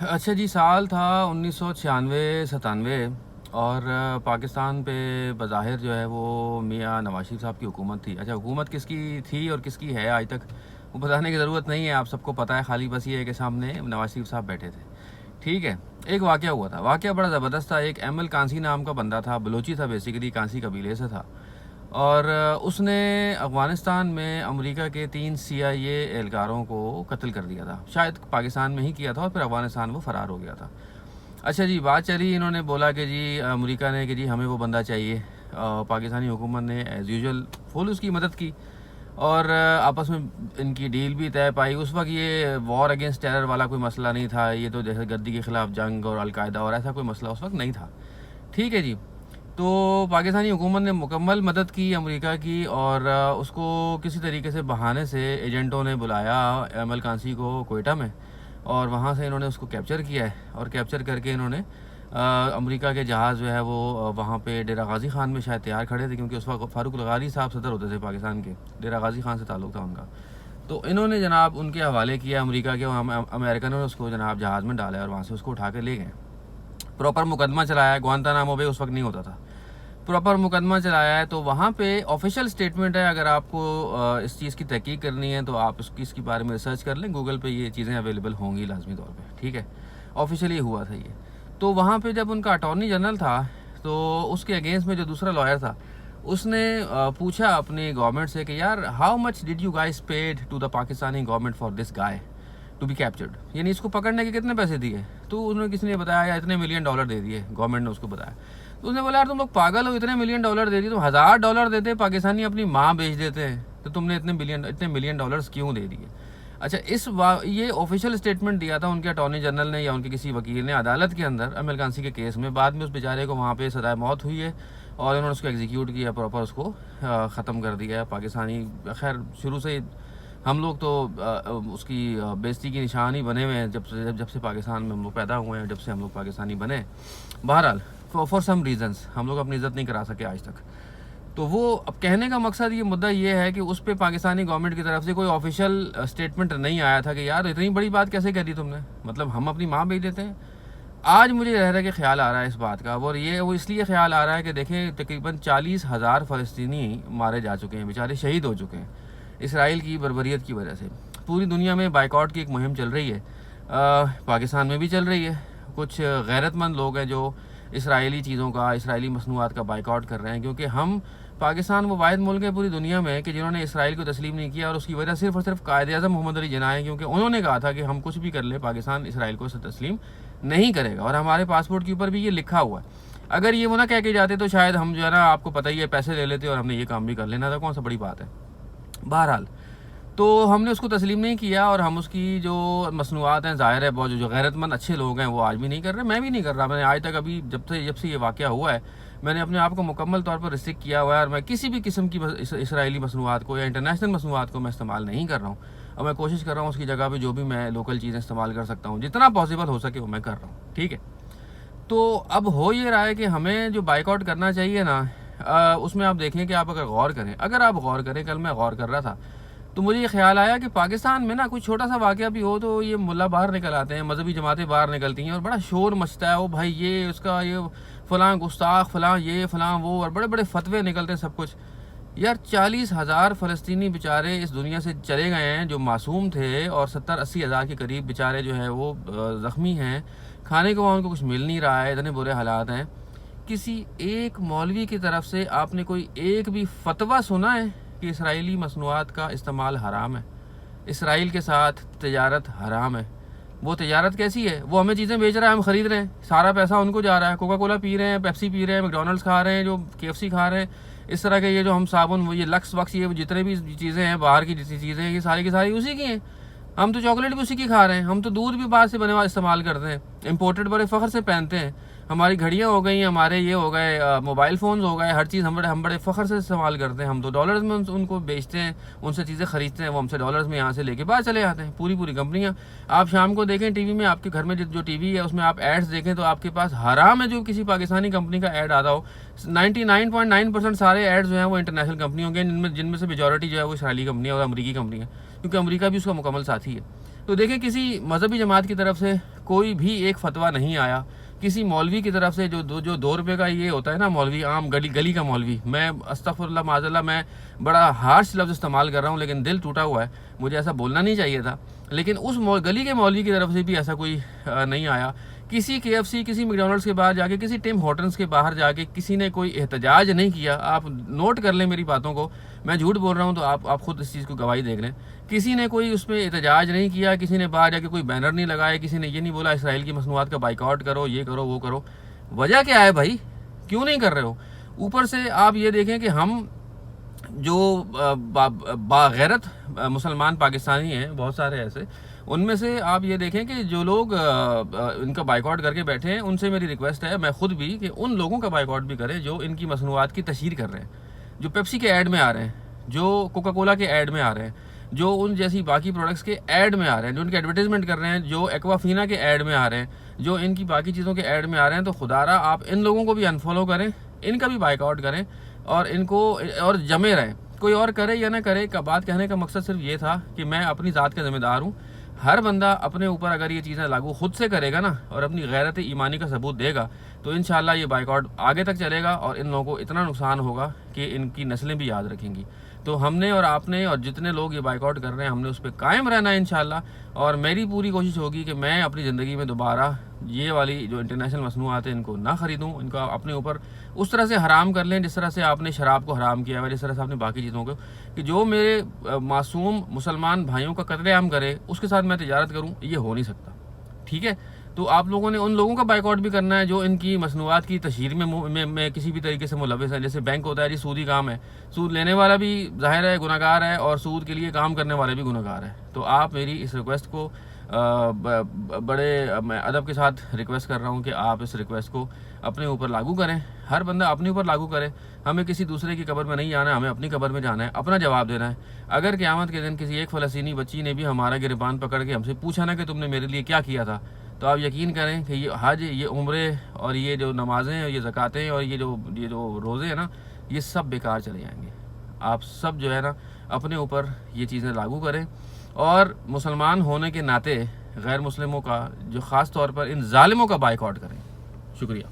اچھا جی، سال تھا 1996-97 اور پاکستان پہ بظاہر جو ہے وہ میاں نواز شریف صاحب کی حکومت تھی. اچھا، حکومت کس کی تھی اور کس کی ہے آج تک وہ بتانے کی ضرورت نہیں ہے، آپ سب کو پتہ ہے. خالی بس یہ ہے کہ سامنے نواز شریف صاحب بیٹھے تھے. ٹھیک ہے. ایک واقعہ ہوا تھا، واقعہ بڑا زبردست تھا. ایک ایم ایل کانسی نام کا بندہ تھا، بلوچی تھا، بیسیکلی کانسی قبیلے سے تھا، اور اس نے افغانستان میں امریکہ کے 3 CIA اہلکاروں کو قتل کر دیا تھا. شاید پاکستان میں ہی کیا تھا اور پھر افغانستان وہ فرار ہو گیا تھا. اچھا جی، بات چلی، انہوں نے بولا کہ جی امریکہ نے کہ جی ہمیں وہ بندہ چاہیے. پاکستانی حکومت نے ایز یوزول فل اس کی مدد کی اور آپس میں ان کی ڈیل بھی طے پائی. اس وقت یہ وار اگینسٹ ٹیرر والا کوئی مسئلہ نہیں تھا، یہ تو دہشت گردی کے خلاف جنگ اور القاعدہ اور ایسا کوئی مسئلہ اس وقت نہیں تھا. ٹھیک ہے جی. تو پاکستانی حکومت نے مکمل مدد کی امریکہ کی، اور اس کو کسی طریقے سے بہانے سے ایجنٹوں نے بلایا ایم ایل کانسی کو کوئٹہ میں، اور وہاں سے انہوں نے اس کو کیپچر کیا ہے. اور کیپچر کر کے انہوں نے امریکہ کے جہاز جو ہے وہ وہاں پہ ڈیرہ غازی خان میں شاید تیار کھڑے تھے، کیونکہ اس وقت فاروق الغاری صاحب صدر ہوتے تھے پاکستان کے، ڈیرہ غازی خان سے تعلق تھا ان کا. تو انہوں نے جناب ان کے حوالے کیا امریکہ کے، امریکنوں نے اس کو جناب جہاز میں ڈالا اور وہاں سے اس کو اٹھا کے لے گئے. پراپر مقدمہ چلایا ہے، گوانتانامو بے اس وقت نہیں ہوتا تھا، پراپر مقدمہ چلایا ہے. تو وہاں پہ آفیشیل سٹیٹمنٹ ہے. اگر آپ کو اس چیز کی تحقیق کرنی ہے تو آپ اس کے بارے میں ریسرچ کر لیں، گوگل پہ یہ چیزیں اویلیبل ہوں گی لازمی طور پہ. ٹھیک ہے. آفیشیلی ہوا تھا یہ. تو وہاں پہ جب ان کا اٹارنی جنرل تھا تو اس کے اگینسٹ میں جو دوسرا لائر تھا اس نے پوچھا اپنی گورنمنٹ سے کہ یار how much did you guys paid to the Pakistani government for this guy to be captured, یعنی اس کو پکڑنے کے کتنے پیسے دیے. تو انہوں نے کسی نے بتایا اتنے $1 ملین دے دیے، گورنمنٹ نے اس کو بتایا. تو اس نے بولا یار تم لوگ پاگل ہو، اتنے $1 ملین دے دیے، تم $1000 دیتے پاکستانی اپنی ماں بیچ دیتے ہیں، تو تم نے اتنے $1 ملین کیوں دے دیے. اچھا، یہ آفیشیل اسٹیٹمنٹ دیا تھا ان کے اٹارنی جنرل نے یا ان کے کسی وکیل نے عدالت کے اندر ایم ایل کانسی کے کیس میں. بعد میں اس بیچارے کو وہاں پہ سزائے موت ہوئی ہے اور انہوں نے اس کو ایگزیکیوٹ کیا، پراپر اس کو ختم کر دیا ہے. پاکستانی خیر شروع سے ہم لوگ تو اس کی بےزتی کی نشان ہی بنے ہوئے ہیں جب سے پاکستان میں ہم لوگ پیدا ہوئے ہیں، جب سے ہم لوگ پاکستانی بنے. بہرحال فار سم ریزنس ہم لوگ اپنی عزت نہیں کرا سکے آج تک. تو وہ اب کہنے کا مقصد یہ مدعا یہ ہے کہ اس پہ پاکستانی گورنمنٹ کی طرف سے کوئی آفیشیل اسٹیٹمنٹ نہیں آیا تھا کہ یار اتنی بڑی بات کیسے کہہ دی تم نے، مطلب ہم اپنی ماں بیچ دیتے ہیں. آج مجھے رہ کے خیال آ رہا ہے اس بات کا، اور یہ وہ اس لیے خیال آ رہا ہے کہ دیکھیں تقریباً 40,000 فلسطینی مارے جا چکے ہیں، بیچارے شہید ہو چکے ہیں اسرائیل کی بربریت کی وجہ سے. پوری دنیا میں بائیکاٹ کی ایک مہم چل رہی ہے، پاکستان میں بھی چل رہی ہے. کچھ غیرت مند لوگ ہیں جو اسرائیلی چیزوں کا، اسرائیلی مصنوعات کا بائیکاٹ کر رہے ہیں، کیونکہ ہم پاکستان وہ واحد ملک ہے پوری دنیا میں کہ جنہوں نے اسرائیل کو تسلیم نہیں کیا، اور اس کی وجہ صرف اور صرف قائد اعظم محمد علی جناح ہیں، کیونکہ انہوں نے کہا تھا کہ ہم کچھ بھی کر لیں پاکستان اسرائیل کو تسلیم نہیں کرے گا، اور ہمارے پاسپورٹ کے اوپر بھی یہ لکھا ہوا ہے. اگر یہ وہ نہ کہہ کے جاتے تو شاید ہم جو ہے نا، آپ کو پتہ ہی ہے، پیسے لے لیتے اور ہم نے یہ کام بھی کر لینا تھا، کون سا بڑی بات ہے. بہرحال تو ہم نے اس کو تسلیم نہیں کیا، اور ہم اس کی جو مصنوعات ہیں ظاہر ہے بہت جو غیرت مند اچھے لوگ ہیں وہ آج بھی نہیں کر رہے، میں بھی نہیں کر رہا. میں نے آج تک ابھی جب سے یہ واقعہ ہوا ہے میں نے اپنے آپ کو مکمل طور پر ریسٹرکٹ کیا ہوا ہے، اور میں کسی بھی قسم کی اسرائیلی مصنوعات کو یا انٹرنیشنل مصنوعات کو میں استعمال نہیں کر رہا ہوں. اور میں کوشش کر رہا ہوں اس کی جگہ پہ جو بھی میں لوکل چیزیں استعمال کر سکتا ہوں جتنا پاسبل ہو سکے وہ میں کر رہا ہوں. ٹھیک ہے. تو اب ہو یہ رہا ہے کہ ہمیں جو بائیک آؤٹ کرنا چاہیے نا، اس میں آپ دیکھیں کہ آپ اگر غور کریں، کل میں غور کر رہا تھا تو مجھے یہ خیال آیا کہ پاکستان میں نا کوئی چھوٹا سا واقعہ بھی ہو تو یہ ملا باہر نکل آتے ہیں، مذہبی جماعتیں باہر نکلتی ہیں اور بڑا شور مچتا ہے، وہ بھائی یہ اس کا یہ فلاں گستاخ، فلاں یہ فلاں وہ، اور بڑے بڑے فتوے نکلتے ہیں سب کچھ. یار 40,000 فلسطینی بیچارے اس دنیا سے چلے گئے ہیں جو معصوم تھے، اور 70-80 ہزار کے قریب بیچارے جو ہیں وہ زخمی ہیں، کھانے کو وہاں ان کو کچھ مل نہیں رہا ہے، اتنے برے حالات ہیں. کسی ایک مولوی کی طرف سے آپ نے کوئی ایک بھی فتویٰ سنا ہے کہ اسرائیلی مصنوعات کا استعمال حرام ہے، اسرائیل کے ساتھ تجارت حرام ہے؟ وہ تجارت کیسی ہے؟ وہ ہمیں چیزیں بیچ رہا ہے، ہم خرید رہے ہیں، سارا پیسہ ان کو جا رہا ہے، کوکا کولا پی رہے ہیں، پیپسی پی رہے ہیں، میکڈونلڈس کھا رہے ہیں، جو KFC کھا رہے ہیں، اس طرح کے یہ جو ہم صابن، وہ یہ لکس وکس، یہ جتنے بھی چیزیں ہیں باہر کی جتنی چیزیں ہیں یہ ساری کی ساری اسی کی ہیں. ہم تو چاکلیٹ بھی اسی کی کھا رہے ہیں، ہم تو دودھ بھی باہر سے بنے ہوا استعمال کرتے ہیں، امپورٹڈ بڑے فخر سے پہنتے ہیں. ہماری گھڑیاں ہو گئی، ہمارے یہ ہو گئے، موبائل فونز ہو گئے، ہر چیز ہم بڑے فخر سے استعمال کرتے ہیں. ہم تو ڈالرز میں ان کو بیچتے ہیں، ان سے چیزیں خریدتے ہیں، وہ ہم سے ڈالرز میں یہاں سے لے کے باہر چلے آتے ہیں. پوری کمپنیاں. آپ شام کو دیکھیں ٹی وی میں، آپ کے گھر میں جو ٹی وی ہے اس میں آپ ایڈز دیکھیں تو آپ کے پاس حرام ہے جو کسی پاکستانی کمپنی کا ایڈ آتا ہو. 99.9% سارے ایڈز جو ہیں وہ انٹرنیشنل کمپنیوں کے، جن میں سے میجورٹی جو ہے وہ اسرائیلی کمپنی اور امریکی کمپنی ہے، کیونکہ امریکہ بھی اس کا مکمل ساتھی ہے. تو دیکھیں کسی مذہبی جماعت کی طرف سے کوئی بھی ایک فتویٰ نہیں آیا کسی مولوی کی طرف سے جو 2 روپے کا یہ ہوتا ہے نا مولوی، عام گلی کا مولوی. میں استغفر اللہ معاذ اللہ، میں بڑا ہارش لفظ استعمال کر رہا ہوں لیکن دل ٹوٹا ہوا ہے، مجھے ایسا بولنا نہیں چاہیے تھا، لیکن اس گلی کے مولوی کی طرف سے بھی ایسا کوئی نہیں آیا. کسی KFC، کسی میکڈونلڈس کے باہر جا کے، کسی ٹم ہارٹنز کے باہر جا کے کسی نے کوئی احتجاج نہیں کیا. آپ نوٹ کر لیں میری باتوں کو، میں جھوٹ بول رہا ہوں تو آپ خود اس چیز کو گواہی دیکھ لیں. کسی نے کوئی اس پہ احتجاج نہیں کیا، کسی نے باہر جا کے کوئی بینر نہیں لگائے، کسی نے یہ نہیں بولا اسرائیل کی مصنوعات کا بائیکاٹ کرو، یہ کرو وہ کرو. وجہ کیا ہے بھائی؟ کیوں نہیں کر رہے ہو؟ اوپر سے آپ یہ دیکھیں کہ ہم جو باغیرت مسلمان پاکستانی ہیں، بہت سارے ایسے، ان میں سے آپ یہ دیکھیں کہ جو لوگ ان کا بائیکاٹ کر کے بیٹھے ہیں، ان سے میری ریکویسٹ ہے، میں خود بھی، کہ ان لوگوں کا بائیکاٹ بھی کریں جو ان کی مصنوعات کی تشہیر کر رہے ہیں، جو پیپسی کے ایڈ میں آ رہے ہیں، جو کوکا کولا کے ایڈ میں آ رہے ہیں، جو ان جیسی باقی پروڈکٹس کے ایڈ میں آ رہے ہیں، جو ان کے ایڈورٹیزمنٹ کر رہے ہیں، جو ایکوافینا کے ایڈ میں آ رہے ہیں، جو ان کی باقی چیزوں کے ایڈ میں آ رہے ہیں. تو خدا را آپ ان لوگوں کو بھی انفالو کریں، ان کا بھی بائیک آؤٹ کریں، اور ان کو اور جمے رہیں. کوئی اور کرے یا نہ کرے، کا بات کہنے کا مقصد صرف یہ تھا کہ میں اپنی ذات کا ذمہ دار ہوں. ہر بندہ اپنے اوپر اگر یہ چیزیں لاگو خود سے کرے گا نا، اور اپنی غیرت ایمانی کا ثبوت دے گا، تو انشاءاللہ یہ بائیک آؤٹ آگے تک چلے گا، اور ان لوگوں کو اتنا نقصان ہوگا کہ ان کی نسلیں بھی یاد رکھیں گی. تو ہم نے اور آپ نے اور جتنے لوگ یہ بائیک آؤٹ کر رہے ہیں، ہم نے اس پہ قائم رہنا ہے انشاءاللہ. اور میری پوری کوشش ہوگی کہ میں اپنی زندگی میں دوبارہ یہ والی جو انٹرنیشنل مصنوعات ہیں ان کو نہ خریدوں، ان کا اپنے اوپر اس طرح سے حرام کر لیں جس طرح سے آپ نے شراب کو حرام کیا ہے، جس طرح سے آپ نے باقی چیزوں کو، کہ جو میرے معصوم مسلمان بھائیوں کا قتل عام کرے اس کے ساتھ میں تجارت کروں، یہ ہو نہیں سکتا. ٹھیک ہے؟ تو آپ لوگوں نے ان لوگوں کا بائیک آؤٹ بھی کرنا ہے جو ان کی مصنوعات کی تشہیر میں کسی بھی طریقے سے ملوث ہیں. جیسے بینک ہوتا ہے جی، سودی کام ہے، سود لینے والا بھی ظاہر ہے گناہ گار ہے، اور سود کے لیے کام کرنے والے بھی گناہ گار ہیں. تو آپ میری اس ریکویسٹ کو بڑے میں ادب کے ساتھ ریکویسٹ کر رہا ہوں کہ آپ اس ریکویسٹ کو اپنے اوپر لاگو کریں. ہر بندہ اپنے اوپر لاگو کرے. ہمیں کسی دوسرے کی قبر میں نہیں جانا ہے، ہمیں اپنی قبر میں جانا ہے، اپنا جواب دینا ہے. اگر قیامت کے دن کسی ایک فلسطینی بچی نے بھی ہمارا گریبان پکڑ کے ہم سے پوچھا نا کہ تم نے میرے لیے کیا کیا تھا، تو آپ یقین کریں کہ یہ حج، یہ عمرے، اور یہ جو نمازیں ہیں، یہ زکاتیں، اور یہ جو روزے ہیں نا، یہ سب بیکار چلے جائیں گے. آپ سب جو ہے نا اپنے اوپر یہ چیزیں لاگو کریں، اور مسلمان ہونے کے ناطے غیر مسلموں کا، جو خاص طور پر ان ظالموں کا بائیک آؤٹ کریں. شکریہ.